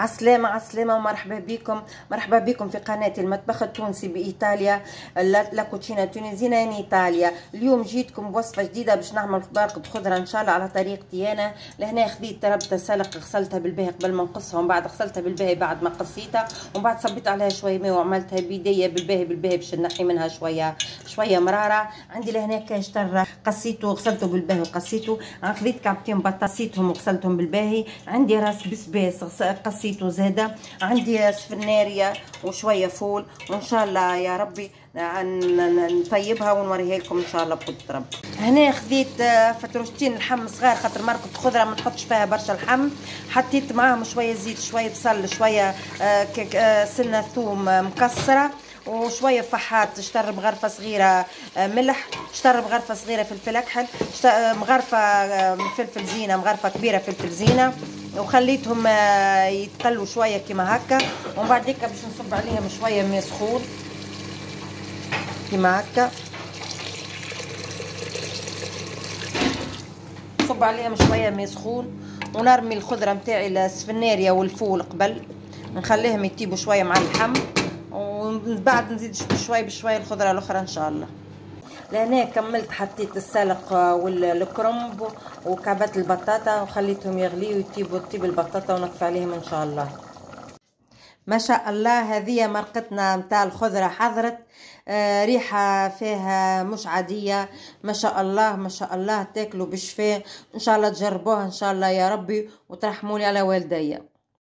عسلامة عسلامة ومرحبا بكم. مرحبا بكم في قناة المطبخ التونسي بإيطاليا، لا كوتشينا تونيزينا ان إيطاليا. اليوم جيتكم بوصفة جديدة باش نعمل باقة خضرة إن شاء الله على طريقتي أنا. لهنا خذيت ربطة سلق، غسلتها بالباهي قبل ما نقصها، ومن بعد غسلتها بالباهي بعد ما قصيتها، ومن بعد صبيت عليها شوية ماء وعملتها بيديا بالباهي باش نحي منها شوية مرارة. عندي لهنا كاش ترى قصيته وغسلته بالباهي وقصيته. خذيت كعبتين بطاطا قصيتهم وغسلتهم بالباهي. عندي راس بسباس قصيته زاده. عندي سفنارية وشويه فول، وان شاء الله يا ربي نطيبها ونوريها لكم ان شاء الله بقدرة ربي. هنا خذيت فتروشتين لحم صغار، خاطر مرقة خضره ما نحطش فيها برشا لحم. حطيت معاهم شويه زيت، شويه بصل، شويه سنه ثوم مكسره، وشويه فحات، شطر بغرفه صغيره ملح، شطر بغرفه صغيره فلفل اكحل، مغرفه فلفل زينه، مغرفه كبيره فلفل زينه، وخليتهم يتقلوا شويه كيما هكا. ومن بعد هكا باش نصب عليهم شويه ماء سخون كيما هكا، نصب عليهم شويه ماء سخون، ونرمي الخضره نتاعي السفناريه والفول قبل، نخليهم يطيبوا شويه مع اللحم، ومن بعد نزيد بشويه الخضره الاخرى ان شاء الله. لهنا كملت، حطيت السلق والكرنب وكعبات البطاطا وخليتهم يغليوا ويطيب البطاطا ونقف عليهم ان شاء الله. ما شاء الله هذه مرقتنا متاع الخضره حضرت. ريحه فيها مش عاديه، ما شاء الله ما شاء الله. تاكلوا بشفاء ان شاء الله، تجربوها ان شاء الله يا ربي، وترحموا لي على والديا.